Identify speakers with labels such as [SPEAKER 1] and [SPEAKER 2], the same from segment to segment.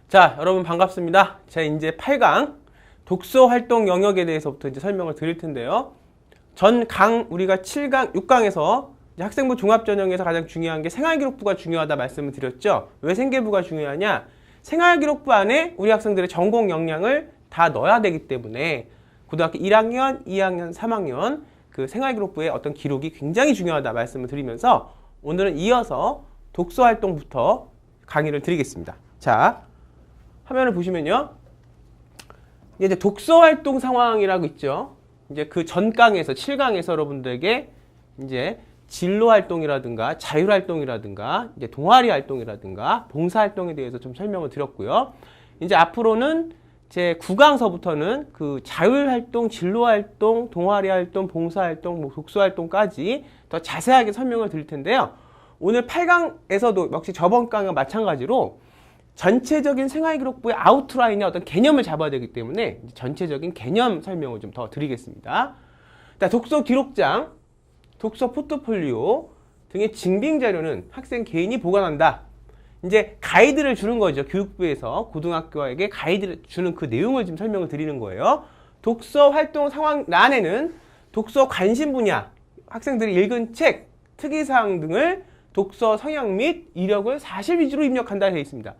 [SPEAKER 1] 자, 여러분 반갑습니다. 제가 이제 8강 독서 활동 영역에 대해서부터 이제 설명을 드릴 텐데요. 전 강 우리가 7강, 6강에서 학생부 종합전형에서 가장 중요한 게 생활기록부가 중요하다 말씀을 드렸죠. 왜 생계부가 중요하냐? 생활기록부 안에 우리 학생들의 전공 역량을 다 넣어야 되기 때문에 고등학교 1학년, 2학년, 3학년 그 생활기록부의 어떤 기록이 굉장히 중요하다 말씀을 드리면서 오늘은 이어서 독서 활동부터 강의를 드리겠습니다. 자, 화면을 보시면요. 이제 독서 활동 상황이라고 있죠. 이제 그 전강에서 7강에서 여러분들에게 이제 진로 활동이라든가 자율 활동이라든가 이제 동아리 활동이라든가 봉사 활동에 대해서 좀 설명을 드렸고요. 이제 앞으로는 제 9강서부터는 그 자율 활동, 진로 활동, 동아리 활동, 봉사 활동, 뭐 독서 활동까지 더 자세하게 설명을 드릴 텐데요. 오늘 8강에서도 역시 저번 강과 마찬가지로 전체적인 생활기록부의 아웃라인의 어떤 개념을 잡아야 되기 때문에 전체적인 개념 설명을 좀 더 드리겠습니다. 독서 기록장, 독서 포트폴리오 등의 증빙 자료는 학생 개인이 보관한다. 이제 가이드를 주는 거죠. 교육부에서 고등학교에게 가이드를 주는 그 내용을 지금 설명을 드리는 거예요. 독서 활동 상황란에는 독서 관심 분야, 학생들이 읽은 책, 특이사항 등을 독서 성향 및 이력을 사실 위주로 입력한다 되어 있습니다.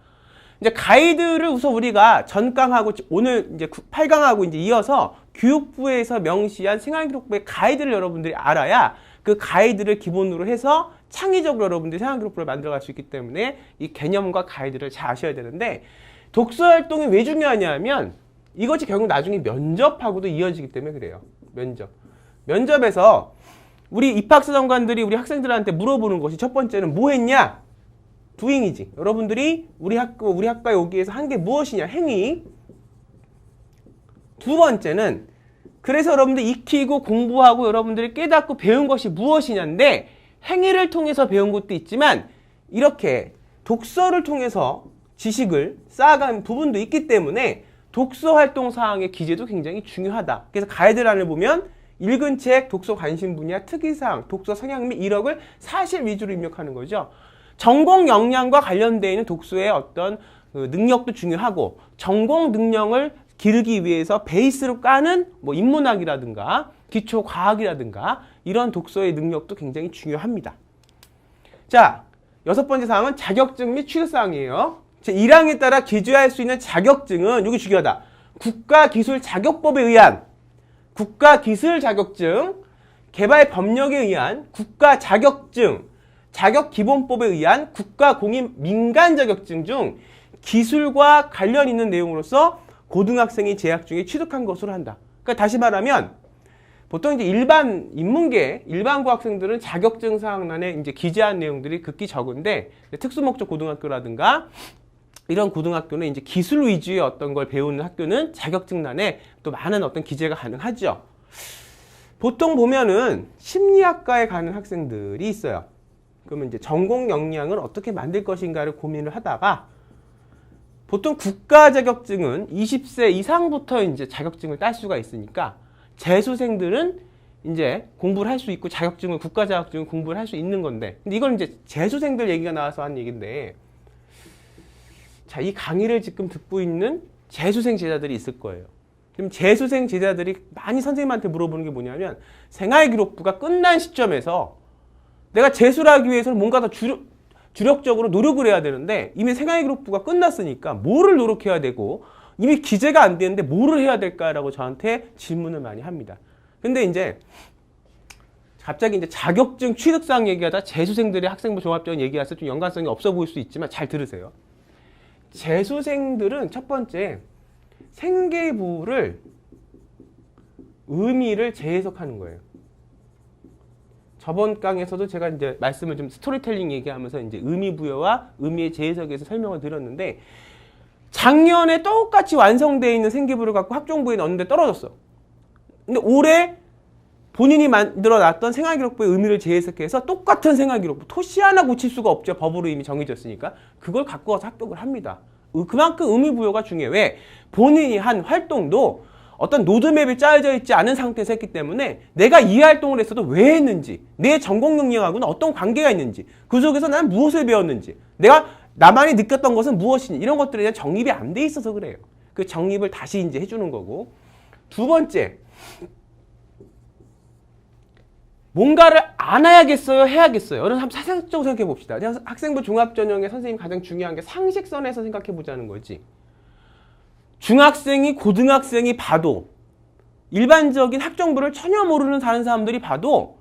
[SPEAKER 1] 이제 가이드를 우선 우리가 전강하고 오늘 이제 8강하고 이제 이어서 교육부에서 명시한 생활기록부의 가이드를 여러분들이 알아야 그 가이드를 기본으로 해서 창의적으로 여러분들이 생활기록부를 만들어갈 수 있기 때문에 이 개념과 가이드를 잘 아셔야 되는데 독서 활동이 왜 중요하냐면 이것이 결국 나중에 면접하고도 이어지기 때문에 그래요. 면접에서 우리 입학사정관들이 우리 학생들한테 물어보는 것이 첫 번째는 뭐 했냐? doing이지. 여러분들이 우리 학과에 오기 위해서 한 게 무엇이냐? 행위. 두 번째는 그래서 여러분들 익히고 공부하고 여러분들이 깨닫고 배운 것이 무엇이냐인데 행위를 통해서 배운 것도 있지만 이렇게 독서를 통해서 지식을 쌓아가는 부분도 있기 때문에 독서 활동 사항의 기재도 굉장히 중요하다. 그래서 가이드란을 보면 읽은 책, 독서 관심 분야, 특이사항, 독서 성향 및 이력을 사실 위주로 입력하는 거죠. 전공 역량과 관련되어 있는 독서의 어떤 능력도 중요하고 전공 능력을 기르기 위해서 베이스로 까는 뭐 인문학이라든가 기초 과학이라든가 이런 독서의 능력도 굉장히 중요합니다. 자, 6번째 사항은 자격증 및 취득사항이에요. 제 1항에 따라 기재할 수 있는 자격증은 여기 중요하다. 국가기술자격법에 의한 국가기술 자격증, 개발법령에 의한 국가자격증, 자격기본법에 의한 국가공인민간자격증 중 기술과 관련 있는 내용으로서 고등학생이 재학 중에 취득한 것으로 한다. 그러니까 다시 말하면 보통 이제 일반 인문계, 일반고 학생들은 자격증 사항란에 이제 기재한 내용들이 극히 적은데 특수목적 고등학교라든가 이런 고등학교는 이제 기술 위주의 어떤 걸 배우는 학교는 자격증란에 또 많은 어떤 기재가 가능하죠. 보통 보면은 심리학과에 가는 학생들이 있어요. 그러면 이제 전공 역량을 어떻게 만들 것인가를 고민을 하다가 보통 국가 자격증은 20세 이상부터 이제 자격증을 딸 수가 있으니까 재수생들은 이제 공부를 할 수 있고 자격증을 국가 자격증을 공부를 할 수 있는 건데 근데 이건 이제 재수생들 얘기가 나와서 한 얘기인데 자, 이 강의를 지금 듣고 있는 재수생 제자들이 있을 거예요. 그럼 재수생 제자들이 많이 선생님한테 물어보는 게 뭐냐면 생활기록부가 끝난 시점에서 내가 재수를 하기 위해서는 뭔가 더 주력적으로 노력을 해야 되는데 이미 생활기록부가 끝났으니까 뭐를 노력해야 되고 이미 기재가 안 되는데 뭐를 해야 될까라고 저한테 질문을 많이 합니다. 근데 이제 갑자기 이제 자격증 취득사항 얘기하다 재수생들의 학생부 종합전 얘기해서 좀 연관성이 없어 보일 수 있지만 잘 들으세요. 재수생들은 첫 번째 생계부를 의미를 재해석하는 거예요. 저번 강에서도 제가 이제 말씀을 좀 스토리텔링 얘기하면서 이제 의미 부여와 의미의 재해석에서 설명을 드렸는데 작년에 똑같이 완성되어 있는 생계부를 갖고 학종부에 넣었는데 떨어졌어. 근데 올해 본인이 만들어 놨던 생활기록부의 의미를 재해석해서 똑같은 생활기록부, 토시 하나 고칠 수가 없죠. 법으로 이미 정해졌으니까. 그걸 갖고 와서 합격을 합니다. 그만큼 의미 부여가 중요해. 왜? 본인이 한 활동도 어떤 로드맵이 짜여져 있지 않은 상태에서 했기 때문에 내가 이 활동을 했어도 왜 했는지, 내 전공 능력하고는 어떤 관계가 있는지, 그 속에서 난 무엇을 배웠는지, 내가 나만이 느꼈던 것은 무엇이니? 이런 것들에 대한 정립이 안 돼 있어서 그래요. 그 정립을 다시 이제 해주는 거고. 두 번째, 뭔가를 알아야겠어요? 해야겠어요? 여러분 한번 사상적으로 생각해 봅시다. 학생부 종합전형의 선생님 가장 중요한 게 상식선에서 생각해 보자는 거지. 중학생이 고등학생이 봐도 일반적인 학정부를 전혀 모르는 다른 사람들이 봐도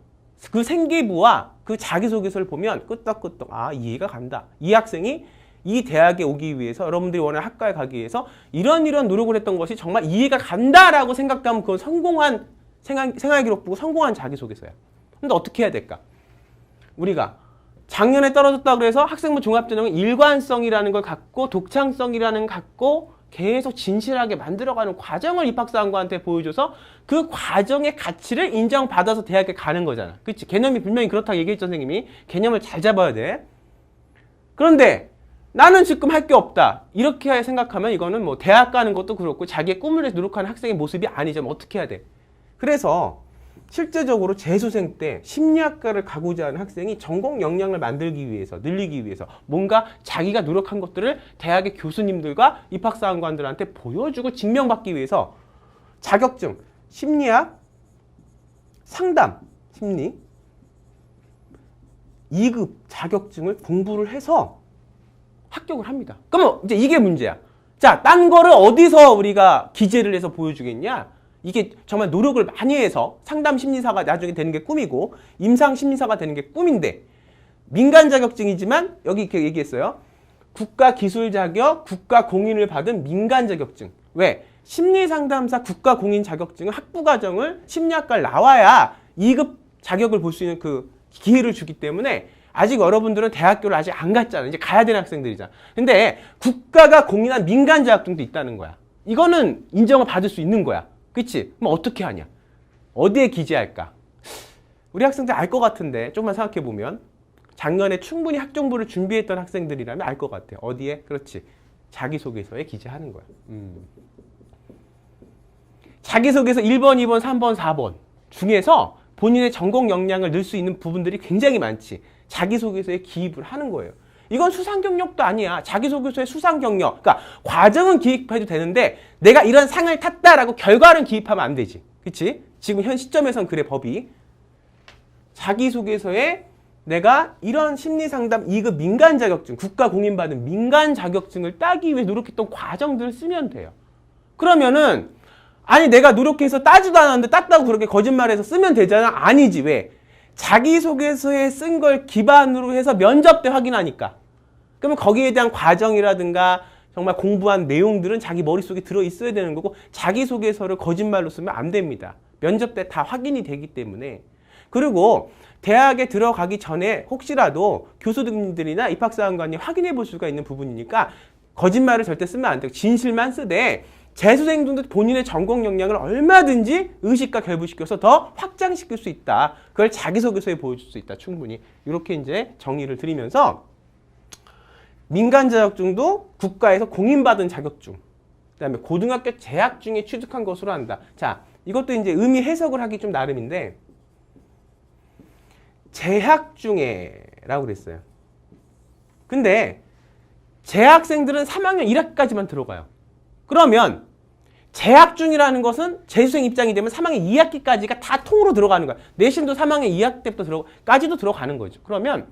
[SPEAKER 1] 그 생기부와 그 자기소개서를 보면 끄떡끄떡 이해가 간다. 이 학생이 이 대학에 오기 위해서 여러분들이 원하는 학과에 가기 위해서 이런 노력을 했던 것이 정말 이해가 간다라고 생각하면 그건 성공한 생활기록 보고 성공한 자기소개서야. 근데 어떻게 해야 될까? 우리가 작년에 떨어졌다고 해서 학생부 종합전형은 일관성이라는 걸 갖고 독창성이라는 걸 갖고 계속 진실하게 만들어가는 과정을 입학사관한테 보여줘서 그 과정의 가치를 인정받아서 대학에 가는 거잖아. 그치? 개념이 분명히 그렇다고 얘기했죠, 선생님이. 개념을 잘 잡아야 돼. 그런데 나는 지금 할 게 없다. 이렇게 생각하면 이거는 뭐 대학 가는 것도 그렇고 자기의 꿈을 위해서 노력하는 학생의 모습이 아니죠. 어떻게 해야 돼? 그래서 실제적으로 재수생 때 심리학과를 가고자 하는 학생이 전공 역량을 만들기 위해서, 늘리기 위해서 뭔가 자기가 노력한 것들을 대학의 교수님들과 입학사관관들한테 보여주고 증명받기 위해서 자격증, 심리학, 상담, 심리, 2급 자격증을 공부를 해서 합격을 합니다. 그러면 이제 이게 문제야. 자, 딴 거를 어디서 우리가 기재를 해서 보여주겠냐? 이게 정말 노력을 많이 해서 상담 심리사가 나중에 되는 게 꿈이고 임상 심리사가 되는 게 꿈인데 민간 자격증이지만 여기 이렇게 얘기했어요. 국가 기술 자격, 국가 공인을 받은 민간 자격증. 왜? 심리상담사 국가 공인 자격증은 학부 과정을 심리학과를 나와야 2급 자격을 볼 수 있는 그 기회를 주기 때문에 아직 여러분들은 대학교를 아직 안 갔잖아. 이제 가야 되는 학생들이잖아. 근데 국가가 공인한 민간 자격증도 있다는 거야. 이거는 인정을 받을 수 있는 거야. 그치? 그럼 어떻게 하냐? 어디에 기재할까? 우리 학생들 알 것 같은데 조금만 생각해보면 작년에 충분히 학정부를 준비했던 학생들이라면 알 것 같아. 어디에? 그렇지. 자기소개서에 기재하는 거야. 자기소개서 1번, 2번, 3번, 4번 중에서 본인의 전공 역량을 넣을 수 있는 부분들이 굉장히 많지. 자기소개서에 기입을 하는 거예요. 이건 수상 경력도 아니야. 자기소개서의 수상 경력. 그러니까 과정은 기입해도 되는데 내가 이런 상을 탔다라고 결과는 기입하면 안 되지. 그치? 지금 현 시점에선 그래, 법이. 자기소개서에 내가 이런 심리상담 2급 민간 자격증, 국가 공인받은 민간 자격증을 따기 위해 노력했던 과정들을 쓰면 돼요. 그러면은 아니 내가 노력해서 따지도 않았는데 땄다고 그렇게 거짓말해서 쓰면 되잖아? 아니지. 왜? 자기소개서에 쓴 걸 기반으로 해서 면접 때 확인하니까. 그러면 거기에 대한 과정이라든가 정말 공부한 내용들은 자기 머릿속에 들어있어야 되는 거고 자기소개서를 거짓말로 쓰면 안 됩니다. 면접 때 다 확인이 되기 때문에. 그리고 대학에 들어가기 전에 혹시라도 교수님들이나 입학사관관이 확인해 볼 수가 있는 부분이니까 거짓말을 절대 쓰면 안 되고 진실만 쓰되 재수생들도 본인의 전공 역량을 얼마든지 의식과 결부시켜서 더 확장시킬 수 있다. 그걸 자기소개서에 보여줄 수 있다. 충분히. 이렇게 이제 정의를 드리면서 민간 자격증도 국가에서 공인받은 자격증. 그다음에 고등학교 재학 중에 취득한 것으로 한다. 자, 이것도 이제 의미 해석을 하기 좀 나름인데 재학 중에라고 그랬어요. 근데 재학생들은 3학년 1학기까지만 들어가요. 그러면 재학 중이라는 것은 재수생 입장이 되면 3학년 2학기까지가 다 통으로 들어가는 거야. 내신도 3학년 2학기 때부터 까지도 들어가는 거죠. 그러면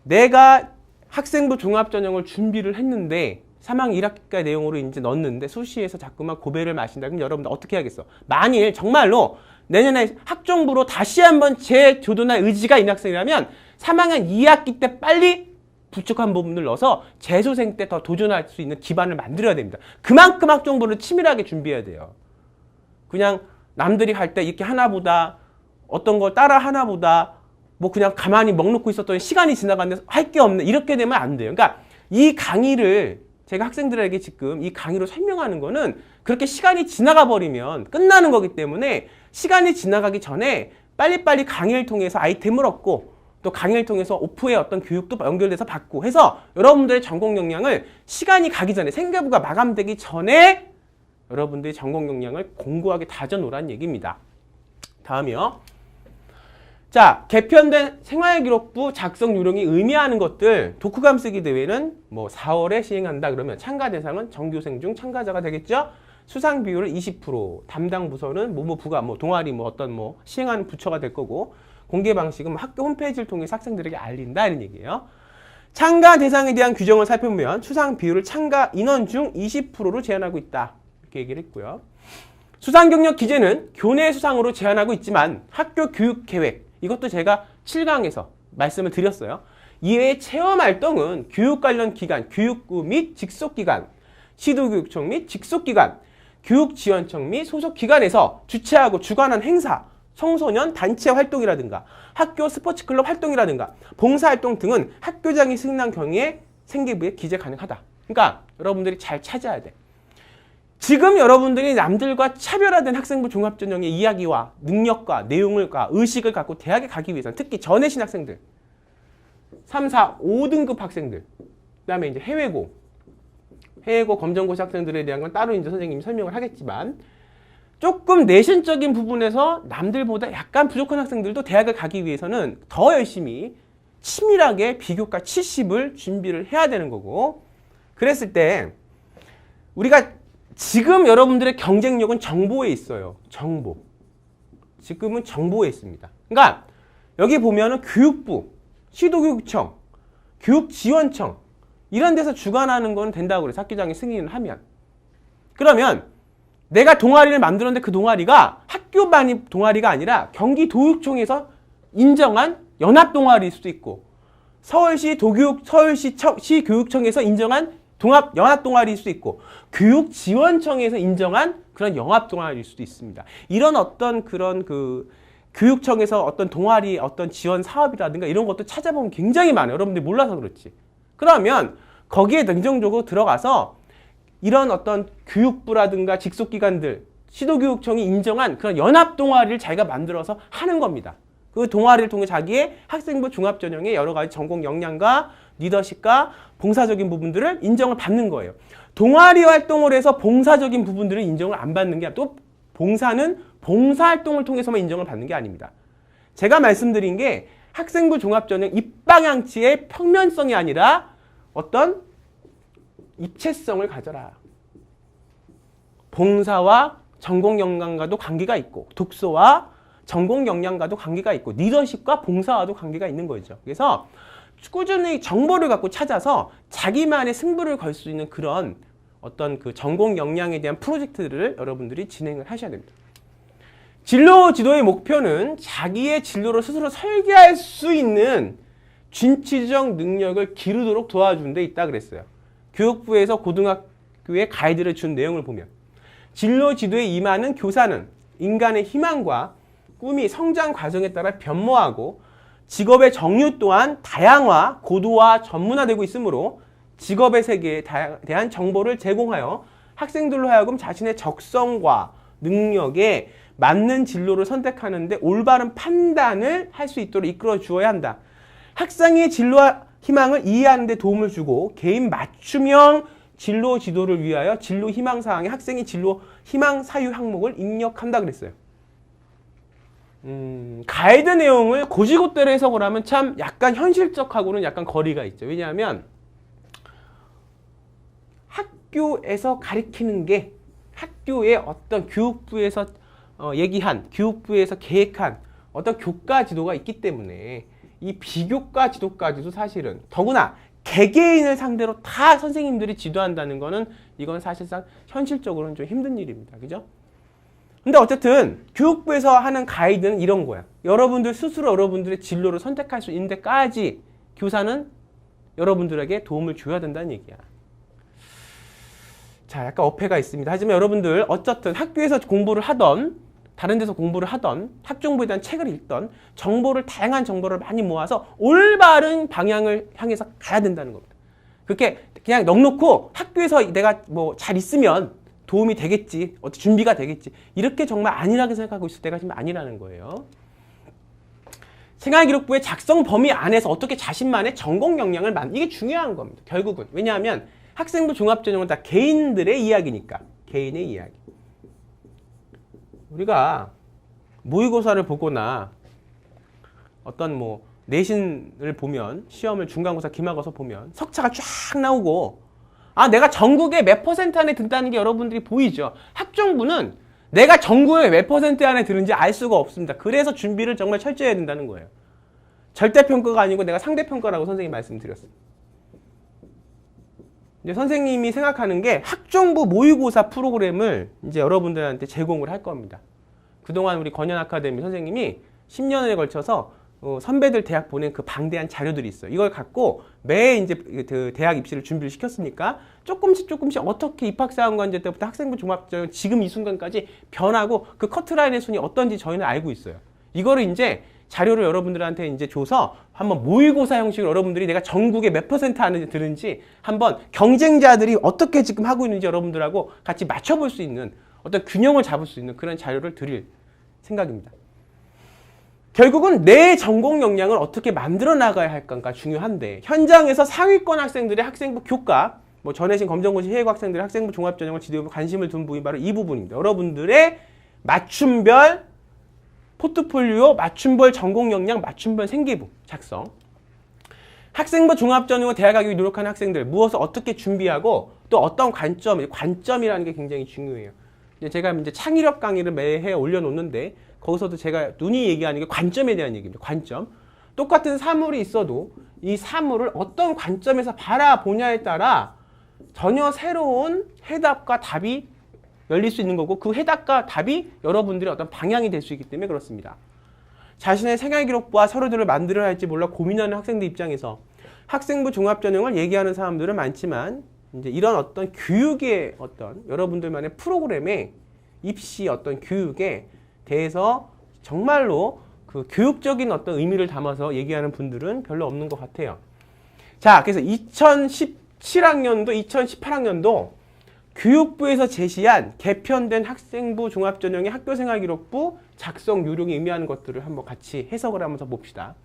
[SPEAKER 1] 내가 학생부 종합전형을 준비를 했는데 3학년 1학기까지 내용으로 이제 넣었는데 수시에서 자꾸만 고배를 마신다. 그럼 여러분들 어떻게 해야겠어? 만일 정말로 내년에 학종부로 다시 한번 재교도할 의지가 있는 학생이라면 3학년 2학기 때 빨리 부족한 부분을 넣어서 재수생 때 더 도전할 수 있는 기반을 만들어야 됩니다. 그만큼 학종부를 치밀하게 준비해야 돼요. 그냥 남들이 할 때 이렇게 하나보다 어떤 걸 따라 하나보다 뭐 그냥 가만히 먹놓고 있었더니 시간이 지나갔는데 할 게 없네. 이렇게 되면 안 돼요. 그러니까 이 강의를 제가 학생들에게 지금 이 강의로 설명하는 거는 그렇게 시간이 지나가 버리면 끝나는 거기 때문에 시간이 지나가기 전에 빨리빨리 강의를 통해서 아이템을 얻고 또 강의를 통해서 오프의 어떤 교육도 연결돼서 받고 해서 여러분들의 전공 역량을 시간이 가기 전에 생계부가 마감되기 전에 여러분들의 전공 역량을 공고하게 다져놓으라는 얘기입니다. 다음이요. 자, 개편된 생활기록부 작성 요령이 의미하는 것들 독후감 쓰기 대회는 뭐 4월에 시행한다 그러면 참가 대상은 전교생 중 참가자가 되겠죠? 수상 비율은 20%, 담당 부서는 부가 동아리 어떤 시행하는 부처가 될 거고 공개 방식은 학교 홈페이지를 통해서 학생들에게 알린다 이런 얘기예요. 참가 대상에 대한 규정을 살펴보면 수상 비율을 참가 인원 중 20%로 제한하고 있다. 이렇게 얘기를 했고요. 수상 경력 기재는 교내 수상으로 제한하고 있지만 학교 교육 계획 이것도 제가 7강에서 말씀을 드렸어요. 이외에 체험 활동은 교육 관련 기관, 교육부 및 직속기관, 시도교육청 및 직속기관, 교육지원청 및 소속기관에서 주최하고 주관한 행사, 청소년 단체 활동이라든가 학교 스포츠클럽 활동이라든가 봉사활동 등은 학교장이 승인한 경우에 생계부에 기재 가능하다. 그러니까 여러분들이 잘 찾아야 돼. 지금 여러분들이 남들과 차별화된 학생부 종합전형의 이야기와 능력과 내용과 의식을 갖고 대학에 가기 위해서는 특히 전외신 학생들, 3, 4, 5등급 학생들, 그 다음에 이제 해외고 검정고시 학생들에 대한 건 따로 이제 선생님이 설명을 하겠지만 조금 내신적인 부분에서 남들보다 약간 부족한 학생들도 대학을 가기 위해서는 더 열심히 치밀하게 비교과 70을 준비를 해야 되는 거고 그랬을 때 우리가 지금 여러분들의 경쟁력은 정보에 있어요. 정보. 지금은 정보에 있습니다. 그러니까 여기 보면은 교육부, 시도교육청, 교육지원청 이런 데서 주관하는 건 된다고 그래서 학교장이 승인을 하면 그러면 내가 동아리를 만들었는데 그 동아리가 학교만이 동아리가 아니라 경기도육청에서 인정한 연합동아리일 수도 있고 서울시 교육청에서 인정한 동합 연합동아리일 수도 있고 교육지원청에서 인정한 그런 영합동아리일 수도 있습니다. 이런 어떤 그런 교육청에서 어떤 동아리 어떤 지원 사업이라든가 이런 것도 찾아보면 굉장히 많아요. 여러분들이 몰라서 그렇지. 그러면 거기에 긍정적으로 들어가서 이런 어떤 교육부라든가 직속기관들, 시도교육청이 인정한 그런 연합동아리를 자기가 만들어서 하는 겁니다. 그 동아리를 통해 자기의 학생부 종합전형의 여러 가지 전공 역량과 리더십과 봉사적인 부분들을 인정을 받는 거예요. 동아리 활동을 해서 봉사적인 부분들을 인정을 안 받는 게 아니라 또 봉사는 봉사활동을 통해서만 인정을 받는 게 아닙니다. 제가 말씀드린 게 학생부 종합전형 입방향치의 평면성이 아니라 어떤 입체성을 가져라. 봉사와 전공 역량과도 관계가 있고 독서와 전공 역량과도 관계가 있고 리더십과 봉사와도 관계가 있는 거죠. 그래서 꾸준히 정보를 갖고 찾아서 자기만의 승부를 걸 수 있는 그런 어떤 그 전공 역량에 대한 프로젝트들을 여러분들이 진행을 하셔야 됩니다. 진로 지도의 목표는 자기의 진로를 스스로 설계할 수 있는 진취적 능력을 기르도록 도와주는 데 있다 그랬어요. 교육부에서 고등학교에 가이드를 준 내용을 보면 진로 지도에 임하는 교사는 인간의 희망과 꿈이 성장 과정에 따라 변모하고 직업의 정류 또한 다양화, 고도화, 전문화되고 있으므로 직업의 세계에 대한 정보를 제공하여 학생들로 하여금 자신의 적성과 능력에 맞는 진로를 선택하는 데 올바른 판단을 할 수 있도록 이끌어 주어야 한다. 학생의 진로와 희망을 이해하는 데 도움을 주고 개인 맞춤형 진로 지도를 위하여 진로 희망 사항에 학생의 진로 희망 사유 항목을 입력한다 그랬어요. 가이드 내용을 고지고대로 해석을 하면 참 약간 현실적하고는 약간 거리가 있죠. 왜냐하면 학교에서 가르치는 게 학교의 어떤 교육부에서 얘기한, 교육부에서 계획한 어떤 교과 지도가 있기 때문에 이 비교과 지도까지도 사실은 더구나 개개인을 상대로 다 선생님들이 지도한다는 거는 이건 사실상 현실적으로는 좀 힘든 일입니다. 그죠? 근데 어쨌든 교육부에서 하는 가이드는 이런 거야. 여러분들 스스로 여러분들의 진로를 선택할 수 있는 데까지 교사는 여러분들에게 도움을 줘야 된다는 얘기야. 자, 약간 어폐가 있습니다. 하지만 여러분들 어쨌든 학교에서 공부를 하던 다른 데서 공부를 하던 학종부에 대한 책을 읽던 정보를 다양한 정보를 많이 모아서 올바른 방향을 향해서 가야 된다는 겁니다. 그렇게 그냥 넉놓고 학교에서 내가 뭐 잘 있으면 도움이 되겠지, 어떤 준비가 되겠지 이렇게 정말 안일하게 생각하고 있을 때가 지금 아니라는 거예요. 생활기록부의 작성 범위 안에서 어떻게 자신만의 전공 역량을 이게 중요한 겁니다. 결국은 왜냐하면 학생부 종합전형은 다 개인들의 이야기니까. 개인의 이야기. 우리가 모의고사를 보거나 어떤 뭐 내신을 보면 시험을 중간고사 기말고사 보면 석차가 쫙 나오고 내가 전국에 몇 퍼센트 안에 든다는 게 여러분들이 보이죠. 학종부는 내가 전국에 몇 퍼센트 안에 드는지 알 수가 없습니다. 그래서 준비를 정말 철저히 해야 된다는 거예요. 절대평가가 아니고 내가 상대평가라고 선생님이 말씀드렸습니다. 이제 선생님이 생각하는 게 학종부 모의고사 프로그램을 이제 여러분들한테 제공을 할 겁니다. 그동안 우리 건현 아카데미 선생님이 10년에 걸쳐서 선배들 대학 보낸 그 방대한 자료들이 있어요. 이걸 갖고 매 이제 그 대학 입시를 준비를 시켰으니까 조금씩 어떻게 입학사항관제 때부터 학생부 종합전형 지금 이 순간까지 변하고 그 커트라인의 순위 어떤지 저희는 알고 있어요. 이거를 이제 자료를 여러분들한테 이제 줘서 한번 모의고사 형식으로 여러분들이 내가 전국에 몇 퍼센트 안에 드는지 한번 경쟁자들이 어떻게 지금 하고 있는지 여러분들하고 같이 맞춰볼 수 있는 어떤 균형을 잡을 수 있는 그런 자료를 드릴 생각입니다. 결국은 내 전공 역량을 어떻게 만들어 나가야 할까가 중요한데 현장에서 상위권 학생들의 학생부 교과 뭐 전해진 검정고시 해외고 학생들의 학생부 종합전형을 지도해 관심을 둔 부분이 바로 이 부분입니다. 여러분들의 맞춤별 포트폴리오, 맞춤별 전공 역량, 맞춤별 생기부 작성. 학생부 종합전형을 대학 가기 위해 노력하는 학생들 무엇을 어떻게 준비하고 또 어떤 관점이라는 게 굉장히 중요해요. 제가 이제 창의력 강의를 매해 올려놓는데 거기서도 제가 눈이 얘기하는 게 관점에 대한 얘기입니다. 관점. 똑같은 사물이 있어도 이 사물을 어떤 관점에서 바라보냐에 따라 전혀 새로운 해답과 답이 열릴 수 있는 거고 그 해답과 답이 여러분들의 어떤 방향이 될 수 있기 때문에 그렇습니다. 자신의 생활기록부와 서류들을 만들어야 할지 몰라 고민하는 학생들 입장에서 학생부 종합전형을 얘기하는 사람들은 많지만 이제 이런 어떤 교육의 어떤 여러분들만의 프로그램의 입시 어떤 교육에 대해서 정말로 그 교육적인 어떤 의미를 담아서 얘기하는 분들은 별로 없는 것 같아요. 자, 그래서 2017학년도, 2018학년도 교육부에서 제시한 개편된 학생부 종합전형의 학교생활기록부 작성 요령이 의미하는 것들을 한번 같이 해석을 하면서 봅시다.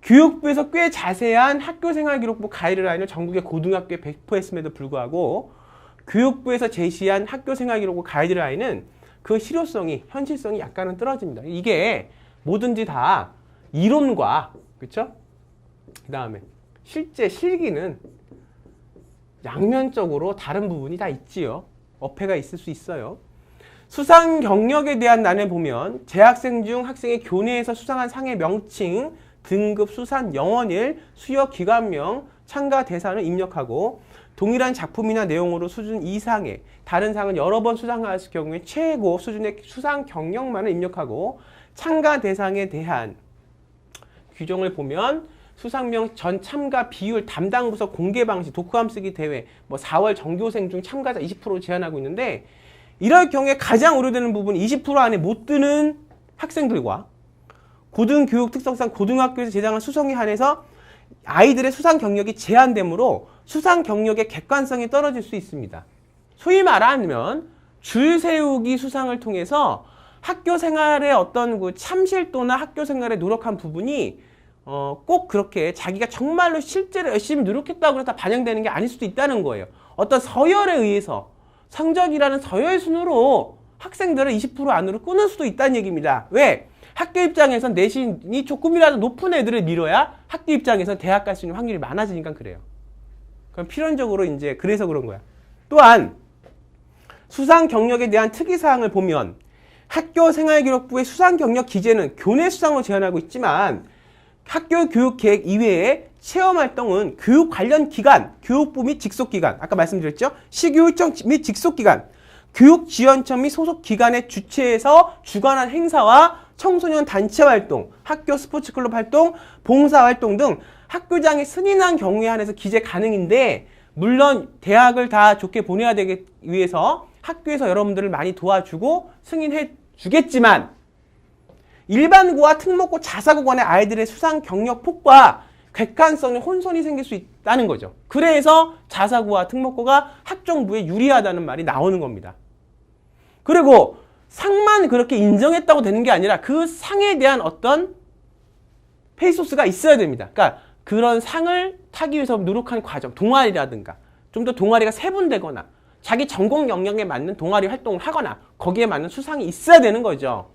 [SPEAKER 1] 교육부에서 꽤 자세한 학교생활기록부 가이드라인을 전국의 고등학교에 배포했음에도 불구하고 교육부에서 제시한 학교생활기록부 가이드라인은 그 실효성이, 현실성이 약간은 떨어집니다. 이게 뭐든지 다 이론과, 그쵸? 그 다음에 실제 실기는 양면적으로 다른 부분이 다 있지요. 어폐가 있을 수 있어요. 수상 경력에 대한 난을 보면 재학생 중 학생의 교내에서 수상한 상의 명칭, 등급, 수상 영원일, 수여 기관명, 참가 대상을 입력하고 동일한 작품이나 내용으로 수준 이상의 다른 상은 여러 번 수상하였을 경우에 최고 수준의 수상 경력만을 입력하고 참가 대상에 대한 규정을 보면 수상명 전 참가 비율, 담당 부서 공개 방식, 독후감 쓰기 대회, 뭐 4월 전교생 중 참가자 20% 제한하고 있는데 이럴 경우에 가장 우려되는 부분 20% 안에 못 드는 학생들과 고등교육 특성상 고등학교에서 제정한 수성에 한해서 아이들의 수상 경력이 제한되므로 수상 경력의 객관성이 떨어질 수 있습니다. 소위 말하면 줄 세우기 수상을 통해서 학교 생활의 어떤 그 참실도나 학교 생활에 노력한 부분이 꼭 그렇게 자기가 정말로 실제로 열심히 노력했다고 해서 반영되는 게 아닐 수도 있다는 거예요. 어떤 서열에 의해서 성적이라는 서열순으로 학생들을 20% 안으로 끊을 수도 있다는 얘기입니다. 왜? 학교 입장에선 내신이 조금이라도 높은 애들을 밀어야 학교 입장에선 대학 갈 수 있는 확률이 많아지니까 그래요. 그럼 필연적으로 이제 그래서 그런 거야. 또한 수상 경력에 대한 특이사항을 보면 학교생활기록부의 수상 경력 기재는 교내 수상으로 제한하고 있지만 학교 교육 계획 이외에 체험활동은 교육 관련 기관, 교육부 및 직속기관, 아까 말씀드렸죠? 시교육청 및 직속기관, 교육지원청 및 소속기관의 주최해서 주관한 행사와 청소년 단체 활동, 학교 스포츠클럽 활동, 봉사활동 등 학교장이 승인한 경우에 한해서 기재 가능인데 물론 대학을 다 좋게 보내야 되기 위해서 학교에서 여러분들을 많이 도와주고 승인해 주겠지만 일반고와 특목고 자사고 간의 아이들의 수상 경력 폭과 객관성에 혼선이 생길 수 있다는 거죠. 그래서 자사고와 특목고가 학종부에 유리하다는 말이 나오는 겁니다. 그리고 상만 그렇게 인정했다고 되는 게 아니라 그 상에 대한 어떤 페이소스가 있어야 됩니다. 그러니까 그런 상을 타기 위해서 노력하는 과정, 동아리라든가 좀 더 동아리가 세분되거나 자기 전공 역량에 맞는 동아리 활동을 하거나 거기에 맞는 수상이 있어야 되는 거죠.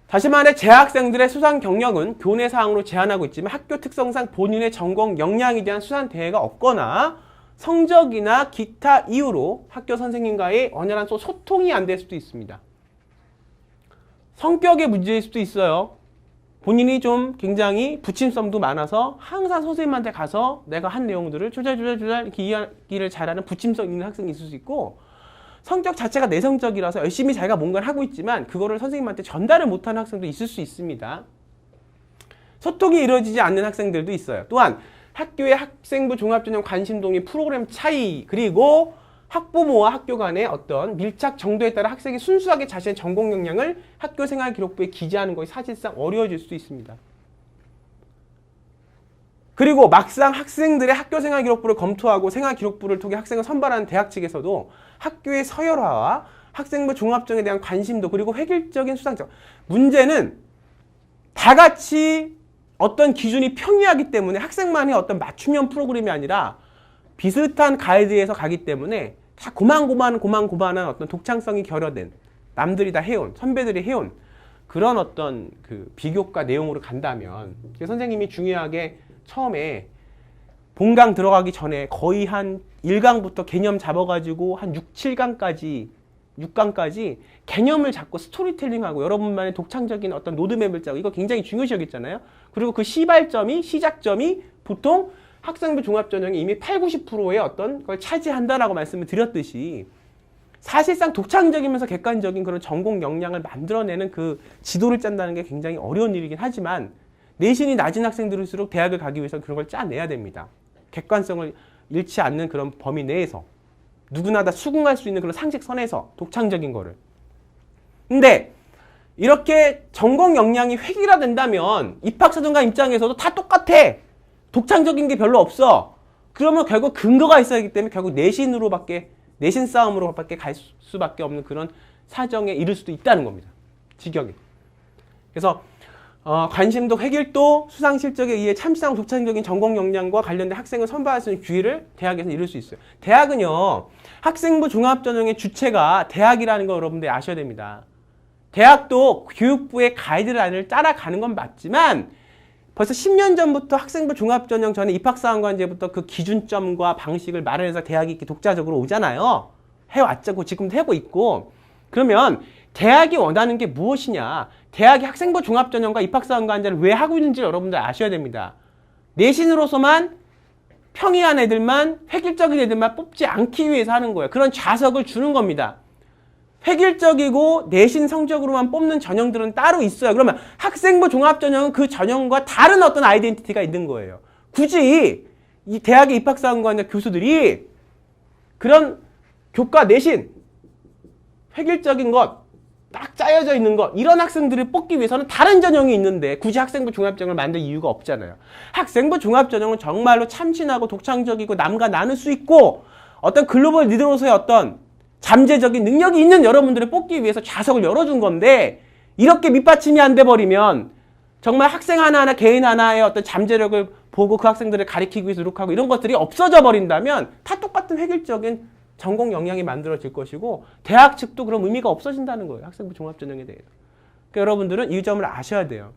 [SPEAKER 1] 다시 말해 재학생들의 수상 경력은 교내 사항으로 제한하고 있지만 학교 특성상 본인의 전공 역량에 대한 수상 대회가 없거나 성적이나 기타 이유로 학교 선생님과의 원활한 소통이 안 될 수도 있습니다. 성격의 문제일 수도 있어요. 본인이 좀 굉장히 부침성도 많아서 항상 선생님한테 가서 내가 한 내용들을 조잘조잘 이렇게 이야기를 잘하는 부침성 있는 학생이 있을 수 있고, 성격 자체가 내성적이라서 열심히 자기가 뭔가를 하고 있지만 그거를 선생님한테 전달을 못하는 학생도 있을 수 있습니다. 소통이 이루어지지 않는 학생들도 있어요. 또한 학교의 학생부 종합전형 관심동의 프로그램 차이, 그리고 학부모와 학교 간의 어떤 밀착 정도에 따라 학생이 순수하게 자신의 전공 역량을 학교생활 기록부에 기재하는 것이 사실상 어려워질 수도 있습니다. 그리고 막상 학생들의 학교생활 기록부를 검토하고 생활 기록부를 통해 학생을 선발하는 대학 측에서도 학교의 서열화와 학생부 종합전형에 대한 관심도, 그리고 획일적인 수상적, 문제는 다 같이 어떤 기준이 평이하기 때문에 학생만의 어떤 맞춤형 프로그램이 아니라 비슷한 가이드에서 가기 때문에 다 고만고만한 어떤 독창성이 결여된, 남들이 다 해온, 선배들이 해온 그런 어떤 그 비교과 내용으로 간다면, 선생님이 중요하게 처음에 본강 들어가기 전에 거의 한 1강부터 개념 잡아가지고 한 6, 7강까지 6강까지 개념을 잡고 스토리텔링하고 여러분만의 독창적인 어떤 로드맵을 짜고, 이거 굉장히 중요시 여겼잖아요. 그리고 그 시작점이 보통 학생부 종합전형이 이미 8, 90%의 어떤 걸 차지한다라고 말씀을 드렸듯이, 사실상 독창적이면서 객관적인 그런 전공 역량을 만들어내는 그 지도를 짠다는 게 굉장히 어려운 일이긴 하지만, 내신이 낮은 학생들일수록 대학을 가기 위해서 그런 걸 짜내야 됩니다. 객관성을 잃지 않는 그런 범위 내에서 누구나 다 수긍할 수 있는 그런 상식선에서 독창적인 거를. 근데 이렇게 전공 역량이 획일화된다면 입학사정관 입장에서도 다 똑같아. 독창적인 게 별로 없어. 그러면 결국 근거가 있어야 하기 때문에 결국 내신 싸움으로밖에 갈 수밖에 없는 그런 사정에 이를 수도 있다는 겁니다. 직역이. 그래서 관심도, 획일도, 수상 실적에 의해 참신하고 독창적인 전공 역량과 관련된 학생을 선발할 수 있는 기회를 대학에서 이룰 수 있어요. 대학은요, 학생부 종합전형의 주체가 대학이라는 거 여러분들이 아셔야 됩니다. 대학도 교육부의 가이드라인을 따라가는 건 맞지만 벌써 10년 전부터 학생부 종합전형 전에 입학사항관제부터 그 기준점과 방식을 마련해서 대학이 이렇게 독자적으로 오잖아요. 해왔고 지금도 하고 있고. 그러면 대학이 원하는 게 무엇이냐? 대학이 학생부 종합전형과 입학사항관제를 왜 하고 있는지 여러분들 아셔야 됩니다. 내신으로서만 평이한 애들만, 획일적인 애들만 뽑지 않기 위해서 하는 거예요. 그런 좌석을 주는 겁니다. 획일적이고 내신 성적으로만 뽑는 전형들은 따로 있어요. 그러면 학생부 종합전형은 그 전형과 다른 어떤 아이덴티티가 있는 거예요. 굳이 이 대학의 입학사항관제 교수들이 그런 교과 내신, 획일적인 것, 딱 짜여져 있는 것, 이런 학생들을 뽑기 위해서는 다른 전형이 있는데 굳이 학생부 종합전형을 만들 이유가 없잖아요. 학생부 종합전형은 정말로 참신하고 독창적이고 남과 나눌 수 있고 어떤 글로벌 리더로서의 어떤 잠재적인 능력이 있는 여러분들을 뽑기 위해서 좌석을 열어준 건데, 이렇게 밑받침이 안 돼 버리면 정말 학생 하나하나, 개인 하나의 어떤 잠재력을 보고 그 학생들을 가리키기 위해서 노력하고 이런 것들이 없어져 버린다면 다 똑같은 획일적인 전공 역량이 만들어질 것이고 대학 측도 그런 의미가 없어진다는 거예요. 학생부 종합전형에 대해서. 그러니까 여러분들은 이 점을 아셔야 돼요.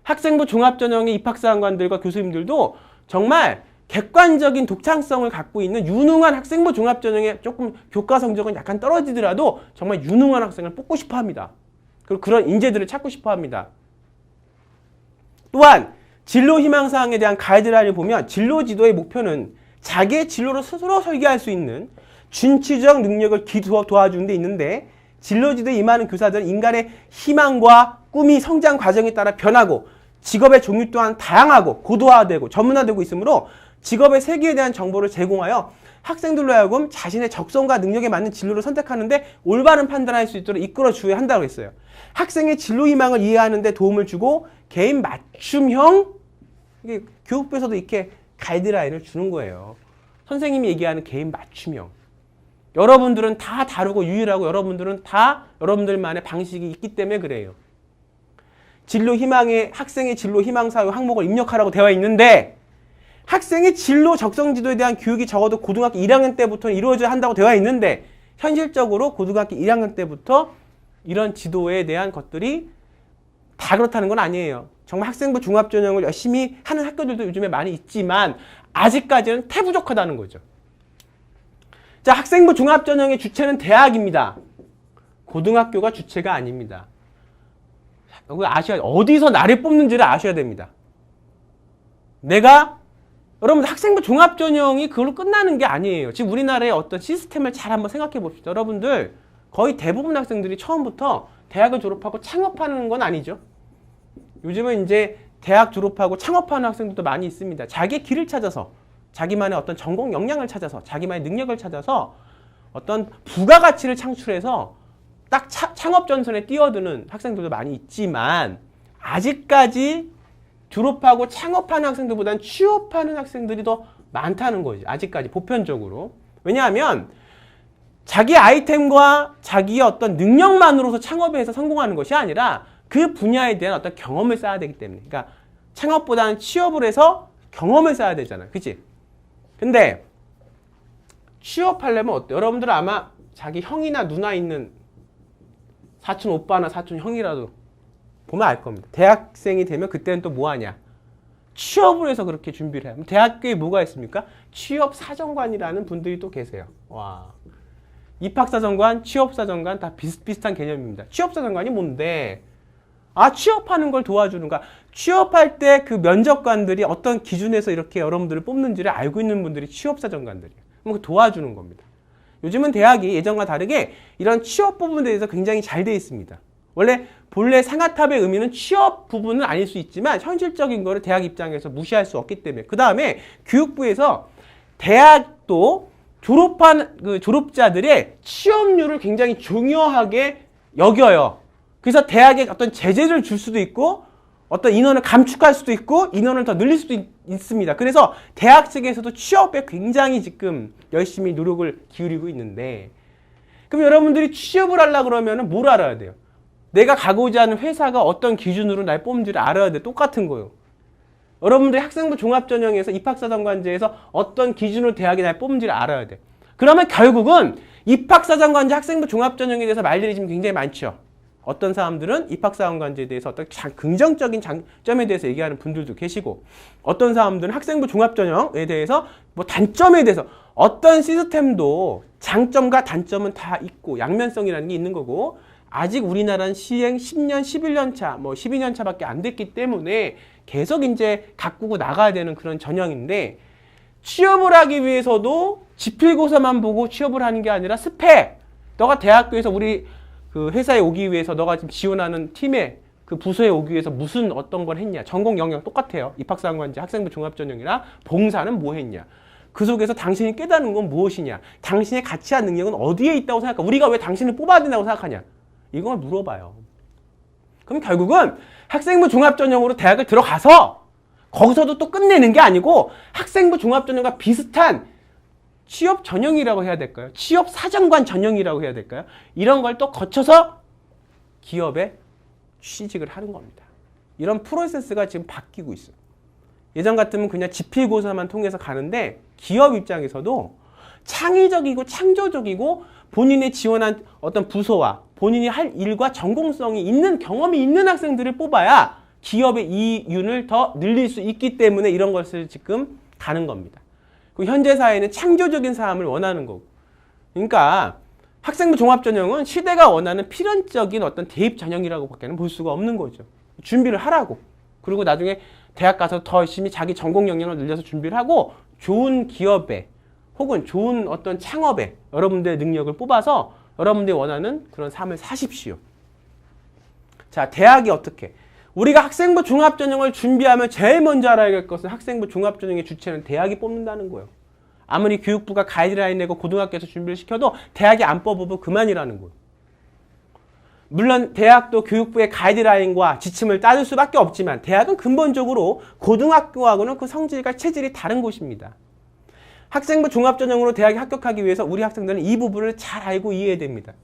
[SPEAKER 1] 학생부 종합전형의 입학사항관들과 교수님들도 정말 객관적인 독창성을 갖고 있는 유능한 학생부 종합전형에 조금 교과 성적은 약간 떨어지더라도 정말 유능한 학생을 뽑고 싶어 합니다. 그리고 그런 인재들을 찾고 싶어 합니다. 또한 진로 희망사항에 대한 가이드라인을 보면 진로 지도의 목표는 자기의 진로를 스스로 설계할 수 있는 준치적 능력을 도와주는 데 있는데, 진로 지도에 임하는 교사들은 인간의 희망과 꿈이 성장 과정에 따라 변하고 직업의 종류 또한 다양하고 고도화되고 전문화되고 있으므로 직업의 세계에 대한 정보를 제공하여 학생들로 하여금 자신의 적성과 능력에 맞는 진로를 선택하는데 올바른 판단할 수 있도록 이끌어 주어야 한다고 했어요. 학생의 진로 희망을 이해하는 데 도움을 주고 개인 맞춤형, 이게 교육부에서도 이렇게 가이드라인을 주는 거예요. 선생님이 얘기하는 개인 맞춤형. 여러분들은 다 다르고 유일하고 여러분들은 다 여러분들만의 방식이 있기 때문에 그래요. 진로 희망에 학생의 진로 희망 사유 항목을 입력하라고 되어 있는데 학생의 진로 적성 지도에 대한 교육이 적어도 고등학교 1학년 때부터 이루어져야 한다고 되어 있는데 현실적으로 고등학교 1학년 때부터 이런 지도에 대한 것들이 다 그렇다는 건 아니에요. 정말 학생부 종합전형을 열심히 하는 학교들도 요즘에 많이 있지만 아직까지는 태부족하다는 거죠. 자, 학생부 종합전형의 주체는 대학입니다. 고등학교가 주체가 아닙니다. 어디서 나를 뽑는지를 아셔야 됩니다. 여러분 학생부 종합전형이 그걸로 끝나는 게 아니에요. 지금 우리나라의 어떤 시스템을 잘 한번 생각해 봅시다. 여러분들 거의 대부분 학생들이 처음부터 대학을 졸업하고 창업하는 건 아니죠. 요즘은 이제 대학 졸업하고 창업하는 학생들도 많이 있습니다. 자기의 길을 찾아서, 자기만의 어떤 전공 역량을 찾아서, 자기만의 능력을 찾아서 어떤 부가가치를 창출해서 딱 창업 전선에 뛰어드는 학생들도 많이 있지만 아직까지 졸업하고 창업하는 학생들보다는 취업하는 학생들이 더 많다는 거지. 아직까지 보편적으로. 왜냐하면 자기 아이템과 자기의 어떤 능력만으로서 창업에 해서 성공하는 것이 아니라 그 분야에 대한 어떤 경험을 쌓아야 되기 때문에. 그러니까 창업보다는 취업을 해서 경험을 쌓아야 되잖아요. 그치? 근데 취업하려면 어때요? 여러분들은 아마 자기 형이나 누나 있는 사촌 오빠나 사촌 형이라도 보면 알 겁니다. 대학생이 되면 그때는 또 뭐 하냐? 취업을 해서 그렇게 준비를 해요. 대학교에 뭐가 있습니까? 취업사정관이라는 분들이 또 계세요. 와. 입학사정관, 취업사정관 다 비슷비슷한 개념입니다. 취업사정관이 뭔데? 취업하는 걸 도와주는가? 취업할 때 그 면접관들이 어떤 기준에서 이렇게 여러분들을 뽑는지를 알고 있는 분들이 취업사정관들이에요. 그럼 도와주는 겁니다. 요즘은 대학이 예전과 다르게 이런 취업 부분에 대해서 굉장히 잘 돼 있습니다. 원래 본래 상아탑의 의미는 취업 부분은 아닐 수 있지만 현실적인 거를 대학 입장에서 무시할 수 없기 때문에 그 다음에 교육부에서 대학도 졸업한 그 졸업자들의 취업률을 굉장히 중요하게 여겨요. 그래서 대학에 어떤 제재를 줄 수도 있고 어떤 인원을 감축할 수도 있고 인원을 더 늘릴 수도 있습니다. 그래서 대학 측에서도 취업에 굉장히 지금 열심히 노력을 기울이고 있는데 그럼 여러분들이 취업을 하려고 그러면 뭘 알아야 돼요? 내가 가고자 하는 회사가 어떤 기준으로 날 뽑는지를 알아야 돼. 똑같은 거예요. 여러분들이 학생부 종합전형에서 입학사정관제에서 어떤 기준으로 대학이 날 뽑는지를 알아야 돼. 그러면 결국은 입학사정관제 학생부 종합전형에 대해서 말들이 지금 굉장히 많죠. 어떤 사람들은 입학사정관제에 대해서 어떤 긍정적인 장점에 대해서 얘기하는 분들도 계시고 어떤 사람들은 학생부 종합전형에 대해서 뭐 단점에 대해서 어떤 시스템도 장점과 단점은 다 있고 양면성이라는 게 있는 거고 아직 우리나라는 시행 10년, 11년 차, 뭐 12년 차밖에 안 됐기 때문에 계속 이제 가꾸고 나가야 되는 그런 전형인데 취업을 하기 위해서도 지필고사만 보고 취업을 하는 게 아니라 스펙. 너가 대학교에서 우리 그 회사에 오기 위해서 너가 지금 지원하는 팀에 그 부서에 오기 위해서 무슨 어떤 걸 했냐. 전공 영역 똑같아요. 입학사정관제 학생부 종합전형이나 봉사는 뭐 했냐. 그 속에서 당신이 깨닫는 건 무엇이냐. 당신의 가치와 능력은 어디에 있다고 생각할까. 우리가 왜 당신을 뽑아야 된다고 생각하냐. 이걸 물어봐요. 그럼 결국은 학생부 종합전형으로 대학을 들어가서 거기서도 또 끝내는 게 아니고 학생부 종합전형과 비슷한 취업 전형이라고 해야 될까요? 취업 사정관 전형이라고 해야 될까요? 이런 걸 또 거쳐서 기업에 취직을 하는 겁니다. 이런 프로세스가 지금 바뀌고 있어요. 예전 같으면 그냥 지필고사만 통해서 가는데 기업 입장에서도 창의적이고 창조적이고 본인이 지원한 어떤 부서와 본인이 할 일과 전공성이 있는 경험이 있는 학생들을 뽑아야 기업의 이윤을 더 늘릴 수 있기 때문에 이런 것을 지금 가는 겁니다. 현재 사회는 창조적인 사람을 원하는 거고. 그러니까 학생부 종합전형은 시대가 원하는 필연적인 어떤 대입 전형이라고 밖에는 볼 수가 없는 거죠. 준비를 하라고. 그리고 나중에 대학 가서 더 열심히 자기 전공 역량을 늘려서 준비를 하고 좋은 기업에 혹은 좋은 어떤 창업에 여러분들의 능력을 뽑아서 여러분들이 원하는 그런 삶을 사십시오. 자, 대학이 어떻게? 우리가 학생부 종합전형을 준비하면 제일 먼저 알아야 할 것은 학생부 종합전형의 주체는 대학이 뽑는다는 거예요. 아무리 교육부가 가이드라인 내고 고등학교에서 준비를 시켜도 대학이 안 뽑으면 그만이라는 거예요. 물론 대학도 교육부의 가이드라인과 지침을 따를 수밖에 없지만 대학은 근본적으로 고등학교하고는 그 성질과 체질이 다른 곳입니다. 학생부 종합전형으로 대학에 합격하기 위해서 우리 학생들은 이 부분을 잘 알고 이해해야 됩니다.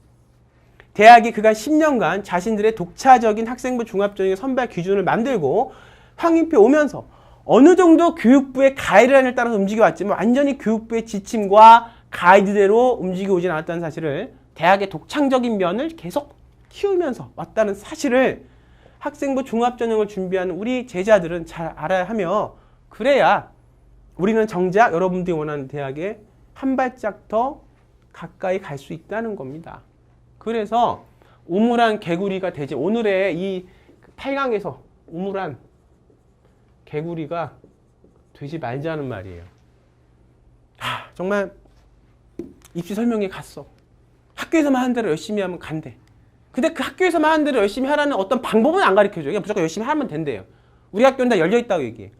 [SPEAKER 1] 대학이 그간 10년간 자신들의 독자적인 학생부 종합전형의 선발 기준을 만들고 확인표 오면서 어느 정도 교육부의 가이드라인을 따라서 움직여왔지만 완전히 교육부의 지침과 가이드대로 움직여오진 않았다는 사실을 대학의 독창적인 면을 계속 키우면서 왔다는 사실을 학생부 종합전형을 준비하는 우리 제자들은 잘 알아야 하며, 그래야 우리는 정작 여러분들이 원하는 대학에 한 발짝 더 가까이 갈 수 있다는 겁니다. 그래서 우물안 개구리가 되지, 오늘의 이 8강에서 우물안 개구리가 되지 말자는 말이에요. 정말 입시 설명회 갔어. 학교에서만 하는 대로 열심히 하면 간대. 근데 그 학교에서만 하는 대로 열심히 하라는 어떤 방법은 안 가르쳐줘요. 그냥 무조건 열심히 하면 된대요. 우리 학교는 다 열려있다고 얘기해.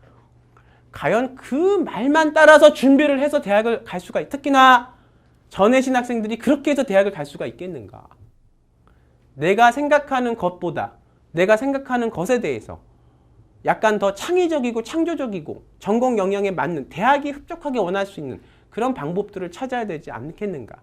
[SPEAKER 1] 과연 그 말만 따라서 준비를 해서 대학을 갈 수가, 특히나 전해신 학생들이 그렇게 해서 대학을 갈 수가 있겠는가. 내가 생각하는 것보다, 내가 생각하는 것에 대해서 약간 더 창의적이고 창조적이고 전공 영역에 맞는, 대학이 흡족하게 원할 수 있는 그런 방법들을 찾아야 되지 않겠는가.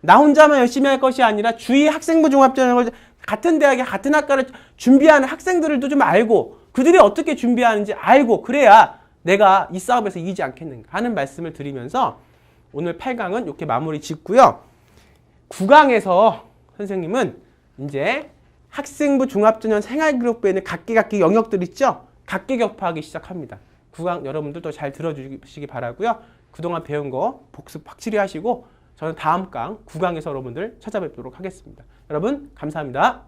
[SPEAKER 1] 나 혼자만 열심히 할 것이 아니라 주위 학생부 종합전형을 같은 대학에 같은 학과를 준비하는 학생들도 좀 알고, 그들이 어떻게 준비하는지 알고, 그래야 내가 이 싸움에서 이기지 않겠는가 하는 말씀을 드리면서 오늘 8강은 이렇게 마무리 짓고요. 9강에서 선생님은 이제 학생부 종합전형 생활기록부에는 각기 영역들 있죠? 각기 격파하기 시작합니다. 9강 여러분들도 잘 들어주시기 바라고요. 그동안 배운 거 복습 확실히 하시고, 저는 다음 강 9강에서 여러분들 찾아뵙도록 하겠습니다. 여러분 감사합니다.